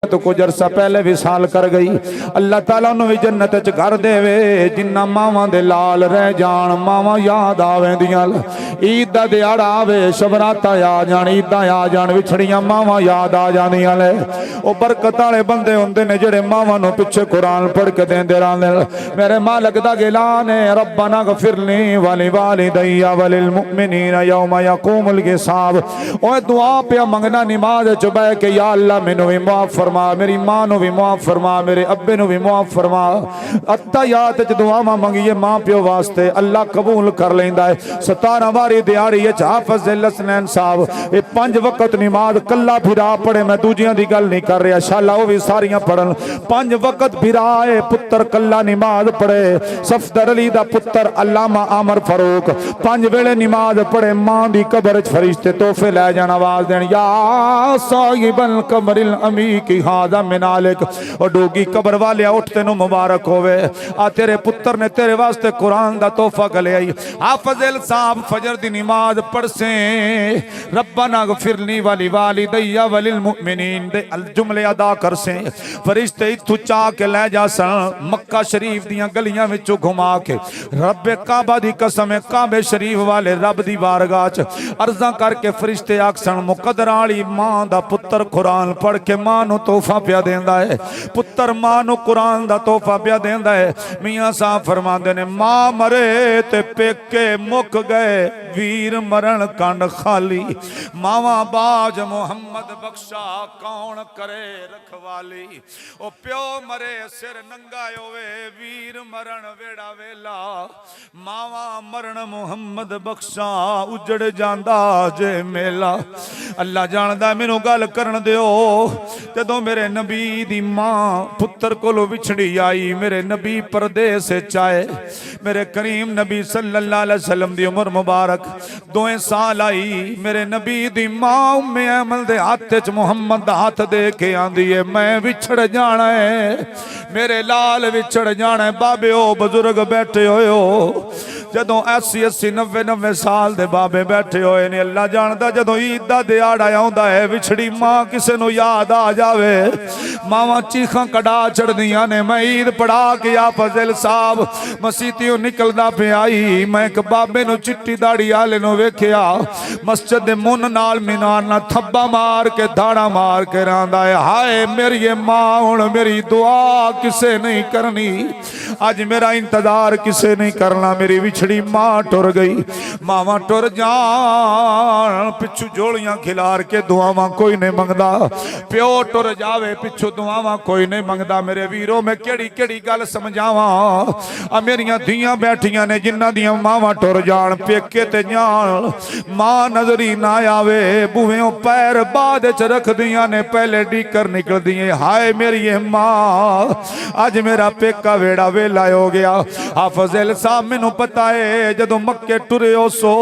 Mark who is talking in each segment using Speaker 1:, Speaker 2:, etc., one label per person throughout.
Speaker 1: तो कुछ अरसा पहले विसाल कर गई। अल्लाह ताला उन्हें भी जन्नत च घर देवे जिन्ना मावां दे लाल रह जान, मावां याद आवेंदियां। ईद दा दिहाड़ा आवे, शबराता आ जान, ईदा आ जान, विछड़ियां मावां याद आ जांदियां ले। ओ बरकत वाले बंदे हुंदे ने जेड़े मावां नूं पिछे कुरान पढ़ के देंदे रहंदे। मेरे मालिक दा ऐलान है, रब्बना गफिरली वली वालिदैया वलिल मुमिनीना यौमा यकूमुल हिसाब। ओए दुआ पे मंगना नमाज च बैठ के, या अल्लाह मैनू भी माफ फरमा, मेरी मां नू भी माफ फरमा, मेरे अब्बे नू भी माफ फरमा। अत्तायात च दुआवां मंगिए मां प्यो वास्ते, अल्लाह कबूल कर लेंदा है। 17 वारी दिहाड़ी है हाफिज हसनैन साहब ये 5 वक्त नमाज कल्ला फिरा पढ़े। मैं दूजियां दी गल नहीं कर रहा, शाला वो भी सारियां पढ़न। 5 वक्त फिरा है पुत्र कल्ला नमाज पढ़े। सफदर अली दा पुत्र अल्लामा आमर फारूक 5 वेले नमाज पढ़े। मां दी कब्र च फरिश्ते तोहफे लै जान, आवाज देन, या साहिबल कमरिल अमी की हादा मिनालिक। और डोगी कब्र वाले उठ तेनू मुबारक होवे, आ तेरे पुत्र ने तेरे वास्ते कुरान दा तोहफा गले आई। हाफिज साहब फजर दी नमाज पढ़ से, रब्बना गफिरली वली वालिदैया वलिल मुमिनीन दे जुमले अदा कर से। फरिश्ते इत्थों चा के लै जा सन मक्का शरीफ दियां गलियां विचों घुमा के, रब्बे काबा दी कसम है काबे शरीफ वाले रब दी बारगाह च अर्जा करके फरिश्ते आखसन, मुकद्दर वाली मां दा पुत्र कुरान पढ़ के मां नू तोहफा पिया देंदा है, पुत्र मां नू कुरान दा तोहफा पिया देंदा है। मियां साहब फरमांदे ने, मां मरे ते पेके मुक गए, वीर मरण कंड खाली। मावा बाज मुहम्मद बख्शा कौन करे रखवाली। ओ प्यो मरे सिर नंगा होवे, वीर मरण वेड़ा वेला। मावा मरण मुहम्मद बख्शा उजड़ जांदा जे मेला। अल्लाह जानदा मैनू गल करन दिओ। जदों मेरे नबी दी मां पुत्र कोलों विछड़ी आई, मेरे नबी परदेस च आए, मेरे करीम नबी सल्लल्लाहु अलैहि वसल्लम दी उम्र मुबारक 2 साल आई। मेरे नबी दी मां उम्मे अमल दे हाथ च मुहम्मद दा हाथ दे के आंदी है, मैं विछड़ जाना है, मेरे लाल विछड़ जाना है। बाबे ओ बुजुर्ग बैठे होए हो, जदों 80 90 साल दे बाबे बैठे होए ने। अल्लाह जानदा जदों ईद दा दिहाड़ा आउंदा है, विछड़ी मां किसे नूं याद आ जावे, मावां चीखां कड़ा चढ़दियां ने। मैं ईद पढ़ा के आप फजल साहब मसीतियों निकलदा पे आई, मैं एक बाबे नूं चिट्टी दाड़ी वाले नूं वेखिया, मस्जिद दे मुन नाल मीनार नाल थब्बा मार के धाड़ा मार के रहांदा है, हाय मेरी मां हुण मेरी दुआ किसे नहीं करनी, अज मेरा इंतजार किसे नहीं करना। मेरी विछड़ी मां टुर गई। मावां टुर जान पिछू जोड़ियां खिलार के दुआवां कोई नहीं मंगदा, प्यो टुर जावे पिछू दुआवां कोई नहीं मंगदा। मेरे वीरों में केड़ी केड़ी गल समझावां। आ मेरियां धियां बैठियां ने जिन्हां दियां मावां टुर जान पेके ते जान, मां नजरी ना आवे, बुवेओं पैर बाद च रख दियां ने, पहले डीकर निकल दिए, हाय मेरी मां अज मेरा पेका वेड़ा वेला हो गया। हाफिज साहब मैनू पता है जदों मक्के टुरे हो सो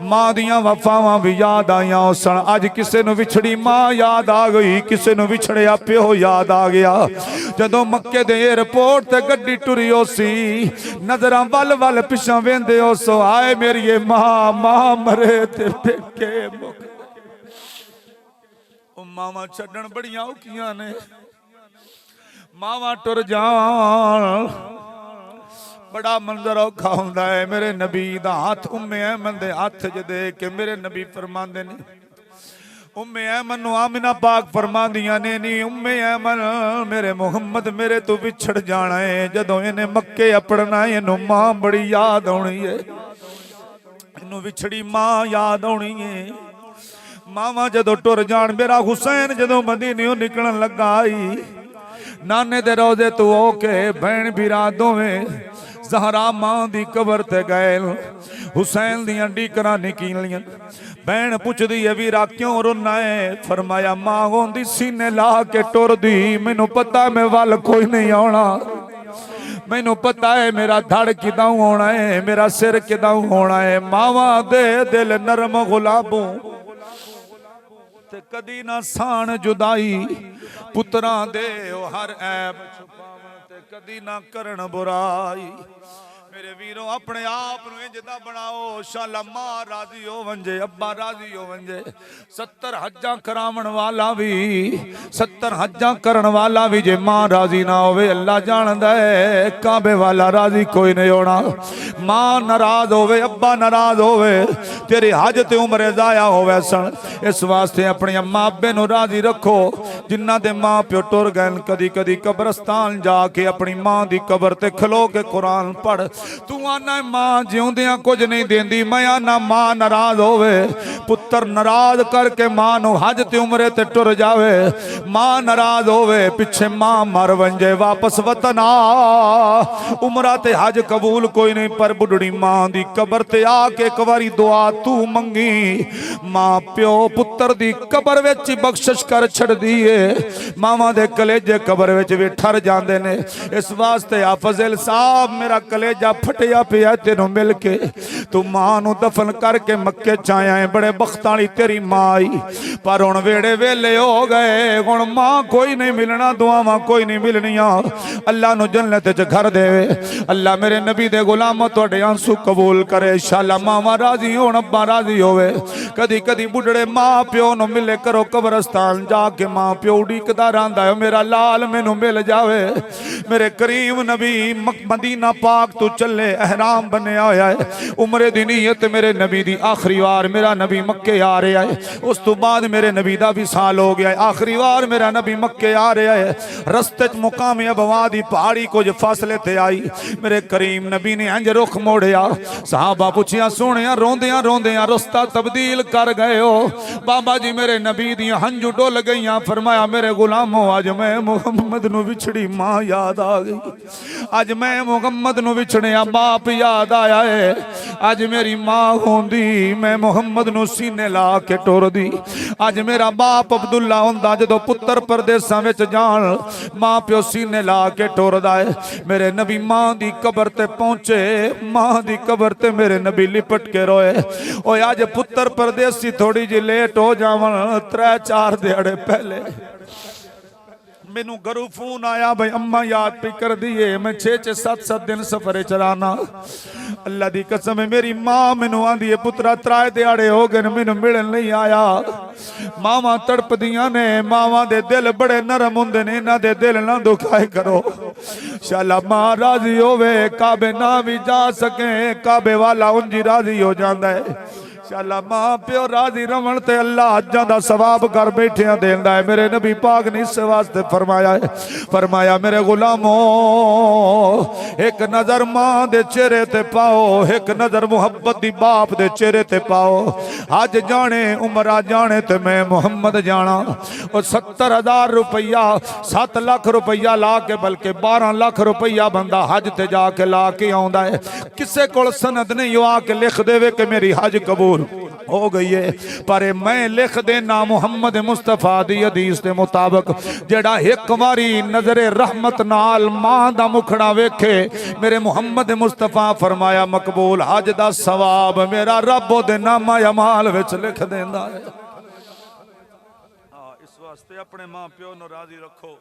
Speaker 1: मां दियां वफावां भी याद आईयां सन। अज किसे नू विछड़ी मां याद आ गई, किसे नू विछड़िया प्यो याद आ गया। जदों मक्के दे एयरपोर्ट ते गड्डी टुरी हो सी, नजरां वल वल पिछां वेंदे हो सो, आए मेरी मां, मां मरे ते पेके मुक। ओ मावां छड्डण बड़ियां औखियां ने, मावां टुर जान बड़ा मंजर औखा हुंदा है। मेरे नबी दा हाथ उम्मे अहमद दे हाथ च दे के मेरे नबी फरमांदे ने, उम्मे अहमद नू आमिना पाक फरमांदियां ने, नी उम्मे अहमद मेरे मुहम्मद मेरे तो विछड़ जाना है। जदों इन्हें मक्के अपड़ना इनू मां बड़ी याद आउणी है, इनू विछड़ी मां याद आउणी है। मावां जदों टुर जान, मेरा हुसैन जदों मदीने निकलन लगा आई, नाने दे रोजे तो ओके भैन भीरा दोवें ज़हरा मां दी कबर ते गए। हुसैन दियां डीकरां निकलियां, भैन पुछदी है वीरा क्यों रोना है? फरमाया मां होंदी सीने ला के टुर दी, मैनू पता मैं वल कोई नहीं आना, मैनू पता है मेरा धड़ किदां होना है, मेरा सिर किदां होना है। मावां दे दिल नरम गुलाबों ते कदी ना सान जुदाई, पुत्रां दे हर ऐब छुपावन ते कदी ना करन बुराई। मेरे वीरों अपने आप नूं इंज दा बनाओ शाला मां राजी हो वंजे अब्बा राजी हो वंजे 70 हज्जां करावण वाला भी 70 हज्जां करन वाला भी जे मां राजी ना होवे अल्लाह जानदा है काबे वाला राजी कोई नहीं होना। मां नाराज होवे अब्बा नाराज होवे तेरी हज ते उम्र जाया होवे सन। इस वास्ते अपने अम्मा अब्बे नूं राजी रखो जिन्ना दे मां प्यो टुर गए कदी कदी कब्रस्तान जाके अपनी मां दी कब्र ते खलो के कुरान पढ़। तू आना मां जिउंदियां कुछ नहीं देंदी मैं आना मां नाराज होवे पुत्र नाराज करके मां नूं हज ते उम्रे ते टुर जावे मां नाराज होवे पिछे मां मर वंजे वापस वतन आ उमरा ते हज कबूल कोई नहीं पर बुढ़ड़ी मां दी कब्र ते आके एक बारी दुआ तू मंगी मां प्यो पुत्र दी कब्र विच बख्शिश कर छड़दी है। मावां दे कलेजे कब्र विच भी ठर जांदे ने। इस वास्ते आ फज़ल साहब मेरा कलेजा फटिया पिया तेनों मिल के तू मां नूं दफन करके मक्के च आया है बड़े बख्त वाली तेरी मां आई पर हुण वेड़े वेले हो गए हुण मां कोई नहीं मिलना दुआवां कोई नहीं मिलनियां। अल्लाह नूं जन्नत च घर देवे अल्लाह मेरे नबी दे गुलाम तुहाडे आंसू कबूल करे शाला मावां राजी होण अब्बा राजी होवे। कदी कदी बुढ़ड़े मां प्यो नूं मिले करो कब्रस्तान जाके मां प्यो उड़ीकदा रहिंदा है मेरा लाल मैनूं मिल जावे। मेरे करीम नबी मदीना पाक तू चले एहराम बनिया होया है उम्रे दी नीयत मेरे नबी दी आखिरी वार मेरा नबी मक्के आ रहा है उस तो बाद मेरे नबी दा भी साल हो गया है आखिरी वार मेरा नबी मक्के आ रहा है। रस्ते च मुकाम अबवा दी पहाड़ी कुछ फासले ते आई मेरे करीम नबी ने इंज रुख मोड़िया सहाबा पुछिया सोहणिया रोंदियां रोंदियां रस्ता तब्दील कर गए हो बाबा जी मेरे नबी दी हंजू डुल गईयां फरमाया मेरे गुलामो अज मैं मुहम्मद नूं विछड़ी मां याद आ गई अज मैं मुहम्मद नूं विछड़िया बाप याद आया है अज मेरी मां होंदी मैं मुहम्मद नूं सीने ला के टुरदी अज मेरा बाप अब्दुल्ला होंदा जदों पुत्र परदेसां विच जान मां प्यो सीने ला के टुरदा है। मेरे नबी मां दी कब्र ते पहुंचे मां दी कब्र ते मेरे नबी लिपट के रोए ओए अज पुत्र परदेसी थोड़ी जी लेट हो जावन 3-4 दिहाड़े पहले मैनू घरों फोन आया भाई अम्मा याद भी कर दिए मैं 6-7 दिन सफरे चलाना अल्लाह दी कसम है मेरी मां मैनू आंदी है पुत्रा 3 दिहाड़े हो गए मैनू मिलन नहीं आया। मावां तड़पदियां ने मावां दे दिल बड़े नरम हुंदे ने इन्हां दे दिल ना दुखाए करो शाला मां राजी होवे काबे ना भी जा सके काबे वाला उंजी राजी हो जांदा है। शाला मां प्यो राजी रमन ते अल्लाह अज्जां दा सवाब कर बैठिया देंदा है। मेरे नबी पाक ने इस वास्ते फरमाया है फरमाया मेरे गुलामो एक नजर मां दे चेहरे ते पाओ एक नजर मुहब्बत दी बाप दे चेहरे ते पाओ अज जाने उमरा जाने ते मैं मुहम्मद जाना और 70,000 रुपया 7 लाख रुपया ला के बल्कि 12 लाख रुपया बंदा हज ते जाके ला के आउंदा है किसे कोल सनद नहीं हो आके लिख देवे कि मेरी हज कबूल हो गई है पर मैं लिख देना मुहम्मद मुस्तफा दी हदीस के मुताबिक जेड़ा एक बारी नजरे रहमत नाल मां दा मुखड़ा वेखे मेरे मुहम्मद मुस्तफा फरमाया मकबूल हज दा सवाब मेरा रब दे नामा अमाल विच लिख देंदा है। इस वास्ते अपने मां प्यो नूं राजी रखो।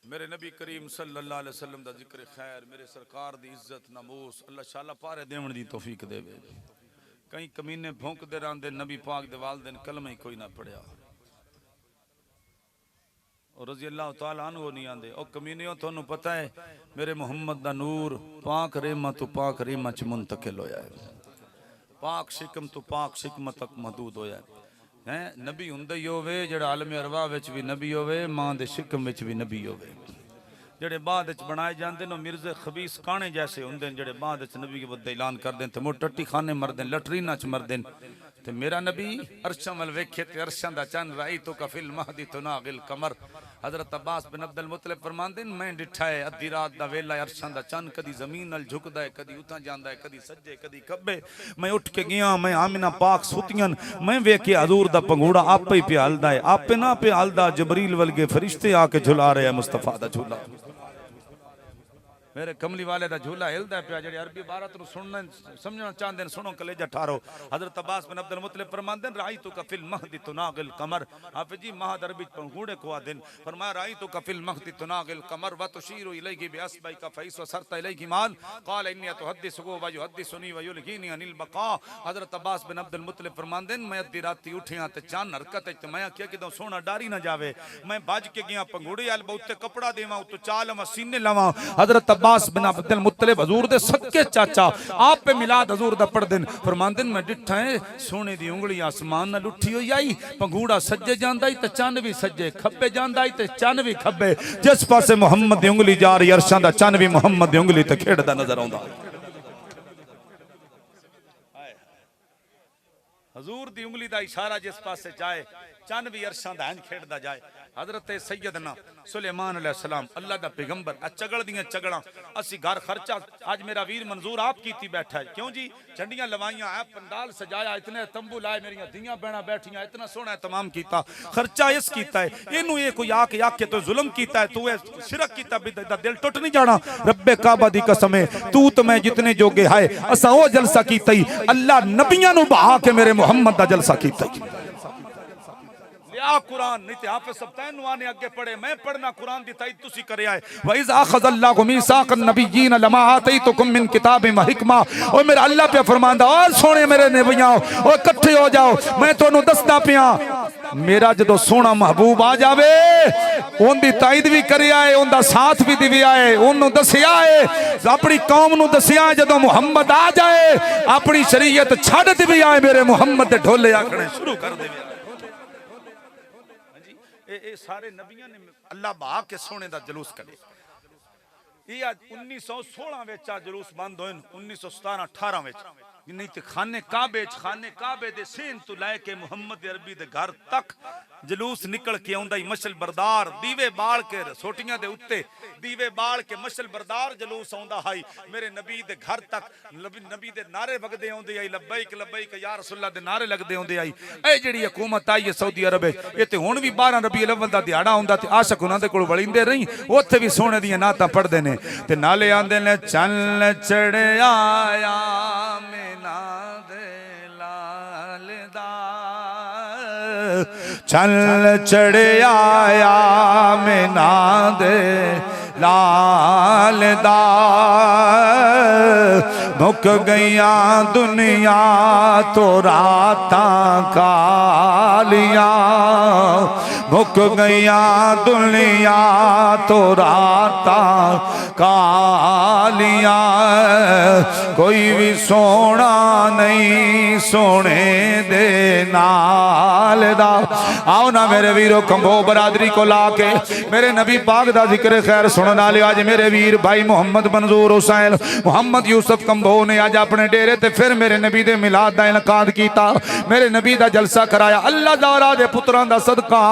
Speaker 1: मेरे नबी करीम सल्लल्लाहु अलैहि वसल्लम दा जिक्र खैर मेरे सरकार दी इज्जत नमूस अल्लाह शाला पारे देवन दी तौफीक देवे। कई कमीने भौंकदे रहंदे नबी पाक दे वालिदैन कलमा ही कोई ना पढ़िया और रज़ी अल्लाह तआला अन्हु नहीं आंदे ओ कमीनियो तुहानू पता है मेरे मुहम्मद दा नूर पाक रेमा तो पाक रेमा च मुंतकिल होया है पाक शिकम तो पाक शिकम तक महदूद होया है नबी हुंदा ही होवे जेड़ा आलम अरवा विच भी नबी होवे मां दे शिकम विच भी नबी होवे जेड़े बाद विच बनाए जांदे ने मिर्जे खबीस काने जैसे हुंदे ने जेड़े बाद विच नबी के बदले ऐलान कर देन ते मुड़ टट्टी खाने मरदे लटरीना च मरदे ते मेरा नबी अरशां वल वेखे ते अरशां दा चंद राई तो कफिल महदी तो नागिल कमर हजरत अब्बास बिन अब्दुल मुत्तलिब फरमांदे मैं डिठा है अद्धी रात दा वेला अरशां दा चंद कदी जमीन नाल झुकदा है कदी उतां जांदा है कदी सज्जे कदी खब्बे मैं उठ के गया मैं आमिना पाक सुतियां मैं वेखे हजूर दा पंगूड़ा आपे ही प्यालदा है आपे ना प्यालदा जबरील वलगे फरिश्ते आके झुला रहे हैं मुस्तफा दा झूला
Speaker 2: मेरे कमली वाले दा झूला हिलदा पिया जेड़े अरबी इबारत नु सुनना समझना चाहते सुनो कलेजा ठारो। हजरत अब्बास बिन अब्दुल मुत्तलिब फरमांदे राई तो कफिल महदी तुनागिल कमर। हाफिज जी महद अरबी पंगूड़े को आदिन फरमाया राई तो कफिल महदी तुनागिल कमर व तुशीरु इलैहि बिअस्बाई का फैस व सरता इलैहि मान क़ाल इन्नी तुहद्दिसुहु व युहद्दिसुनी व युलहीनी अनिल बका। हजरत अब्बास बिन अब्दुल मुत्तलिब फरमांदे मैं अद्धी राती उठिया ते चांद हरकत ते मैं आख्या कि सोना डारी ना जावे मैं भज के गया पंगूड़े अल बहुते कपड़ा देवा उतो चाल लवा सीने लवा। हजरत अब्बास बिन अब्दुल मुत्तलिब हजूर दे सक्के चाचा आप पे मिलाद हजूर दा पढ़ दिन फरमांदे मैं डिठा है सोने दी उंगली आसमान नाल उठी होई आई पंगूड़ा सज्जे जांदा ही ते चन्न भी सज्जे खब्बे जांदा ही ते चन्न भी खब्बे जिस पासे मुहम्मद दी उंगली जा रही अरशां दा चन्न भी मुहम्मद दी उंगली ते खेड़दा नजर आउंदा। हजूर दी उंगली दा इशारा जिस पासे जाए चन्न भी अरशां दा इंज खेड़दा जाए। हजरत सैयदना सुलेमान अलैहिस्सलाम अल्लाह दा पैगंबर चगड़ दियां चगड़ा असी घर खर्चा आज मेरा वीर मंजूर आप कीती बैठा है क्यों जी झंडियां लवाइयां है पंडाल सजाया इतने तंबू लाए मेरियां धियां बहना बैठियां इतना सोहना तमाम कीता खर्चा इस कीता है इनू ये कोई आके तो जुल्म कीता है तू शिरक कीता बिदा दिल टुट नहीं जाना। रब्बे काबा दी कसम है तू तो मैं जितने जोगे है असा ओ जलसा कीता ही अल्लाह नबियां नु बहा के मेरे मुहम्मद दा जलसा कीता ही। कुरान नहीं ते हाफिज सब्तैन आने आगे पढ़े मैं पढ़ना कुरान दी ताईद तुसी करे आए व इज़ अखज़ल्लाहु मीसाक़न नबिय्यीन लमा आतैतुकुम मिन किताबिन व हिकमा। ओ मेरा अल्लाह पे फरमांदा ओ सोने मेरे नबियों ओ इकट्ठे हो जाओ मैं तोनू दसदा पिया मेरा जदों सोना महबूब आ जावे ओंदी ताईद भी करे आए ओंदा साथ भी दिवे आए ओनू दसिया है अपनी कौम नू दसिया जदों मुहम्मद आ जाए अपनी शरीयत छड़ दिवे आए मेरे मुहम्मद दे ढोले आखने शुरू कर देवे। ये सारे नबियां ने अल्लाह बहा के सोने दा जुलूस करे। ये 1916 विच जुलूस बंद होए 1917-18 विच नहीं तो खाने काबे दे सेन तो लैके मुहम्मद अरबी दे घर तक जलूस निकल के आउंदा ही मशल बरदार दीवे बाल के सोटियां दे उत्ते दीवे बाल के मशल बरदार जलूस आउंदा हाई मेरे नबी दे घर तक नबी दे नारे वगदे आउंदे आई लब्बैक लब्बैक या रसूलुल्लाह दे नारे लगदे आउंदे आई। ए जेड़ी हुकूमत आई है सऊदी अरब ये ते हुण भी 12 रबीउल अव्वल दा दिहाड़ा हुंदा ते आशिक उन्हां दे कोल वलिंदे रही उत्थे भी सोने दी नातां पढ़दे ने ते नाले आंदे ने चल चढ़िया मेना दे लाल दा चल चढ़िया मेना दे लाल दा मुक गईया दुनिया तो रातां कालियां मुक गईया दुनिया तो रातां कालियां कोई भी सोना नहीं सोने दे नाल दा। आओ ना मेरे वीरो कंबो बरादरी को लाके मेरे नबी पाक दा जिक्र खैर सुनने वाले आज मेरे वीर भाई मोहम्मद मंजूर हुसैन मोहम्मद यूसुफ कंबो ने आज अपने डेरे ते फिर मेरे नबी दे मिलाद दा इनकाद कीता मेरे नबी दा जलसा कराया। अल्लाह दारा दे पुत्रां दा सदका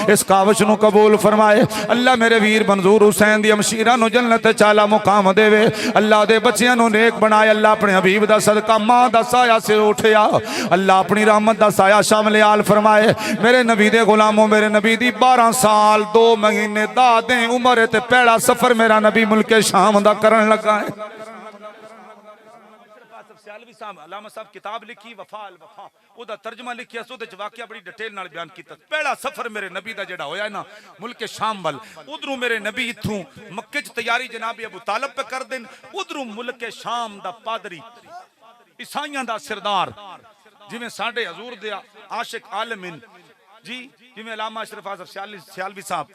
Speaker 2: इस कावश नु कबूल फरमाए। अल्लाह मेरे वीर मंजूर हुसैन दी अमशीरा नु जन्नत चाला मुकाम देवे। अल्लाह दे बच्चियां नु नेक बनाए। अल्लाह अपने हबीब दा सदका मां दा साया सिर उठया अल्लाह अपनी रहमत दा साया शामिल आल फरमाए। मेरे नबी दे गुलामों मेरे नबी दी 12 साल 2 महीने 10 दिन उम्र ते पहला सफर मेरा नबी मुल्के शाम दा करन लगा है। अल्लामा साहब किताब लिखी वफा अल वफा ओदा तर्जमा लिखिया सो दे वाकया बड़ी डिटेल नाल बयान कीता। पहला सफर मेरे नबी दा जेड़ा होया ना मुल्के शाम वल उधरों मेरे नबी इथों मक्के च तैयारी जनाब अबू तालिब पे कर देन उधरों मुल्के शाम दा पादरी ईसाइयां दा सरदार जिवें साडे हजूर दे आशिक आलमिन जी जिवें अल्लामा अशरफ आज़म सियालवी साहब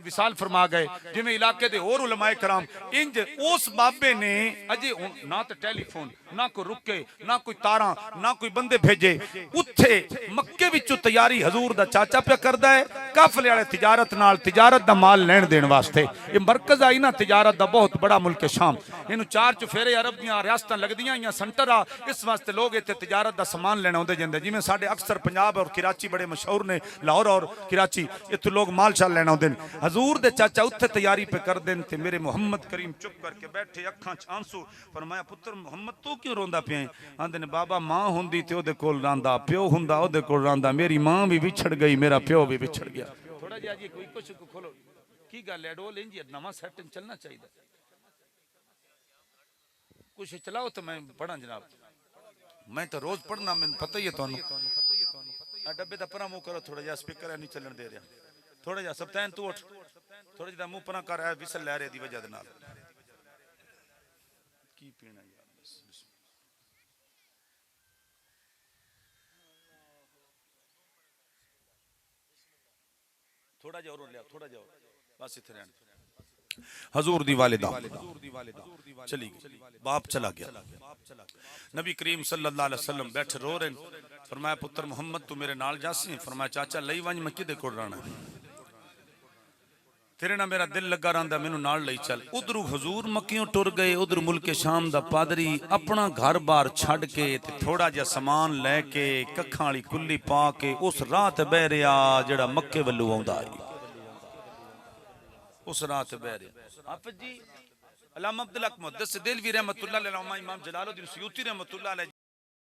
Speaker 2: विसाल फरमा गए जिवें इलाके दे और उलमाए कराम इंज उस बाबे ने अजे ना तो टेलीफोन ना कोई रुके ना कोई तारा ना कोई बंदे भेजे उत्थे मक्के विचों तैयारी हजूर दा चाचा पे करदा है काफले वाले तिजारत नाल तिजारत दा माल लैण देण वास्ते। ये मरकज आई ना तिजारत दा बहुत बड़ा मुल्क शाम इनू 4 चुफेरे अरब दियां रियासतां लगदियां या सेंटर आ इस वास्ते लोग इत्थे तिजारत दा सामान लेण आउंदे जिंदे जिवें साडे अक्सर पंजाब और कराची बड़े मशहूर ने लाहौर और कराची इत्थे लोग माल शाल लेण आउंदे हजूर दे चाचा उत्थे तैयारी पे कर देन ते मेरे मुहम्मद करीम चुप करके बैठे अखां च आंसू फरमाया पुत्र मुहम्मद तू क्यों रोंदा पिया आंदे ने बाबा मां हुंदी ते ओदे कोल रांदा प्यो हुंदा ओदे कोल रांदा मेरी मां भी विछड़ गई मेरा प्यो भी विछड़ गया। थोड़ा जिहा जी कोई कुछ खोलो की गल है डोल इंज नवां सेटिंग चलना चाहिए कुछ चलाओ तो मैं पढ़ा जनाब, मैं तो रोज पढ़ना, मैंने पता ही है तुहानू। डब्बे का परा मुंह करो थोड़ा जा, स्पीकर नहीं चलन दे रहा थोड़ा जा। सबतैन तू उठ थोड़ा जा, मुंह परा कर, विसल लै रहे दी वजह दे नाल की पीना यार। थोड़ा जा और लिया, थोड़ा जा बस इथे रहने। हजूर दी वालिदा चली गई, बाप चला गया। नबी करीम सल्लल्लाहु अलैहि वसल्लम बैठे रो रहे। फरमाया पुत्र मोहम्मद तू मेरे नाल जासी। फरमाया चाचा लई वंज, मैं किदे कोल रहना, तेरे ना मेरा दिल लगा रहा, मैनू नाल लई चल। उधरू हजूर मक्कियों टुर गए, उधर मुल्के शाम दा पादरी अपना घर बार छड़ के ते थोड़ा जिहा समान लैके कखां वाली कुल्ली पा के उस राह ते बह रहा जेड़ा मक्के वल्लू आउंदा है। उस राह ते बह रहा। हाफिज जी अल्लामा अब्दुल हक मुहद्दिस देलवी रहमतुल्लाह अलैह, इमाम जलालुद्दीन सयूती रहमतुल्लाह अलैह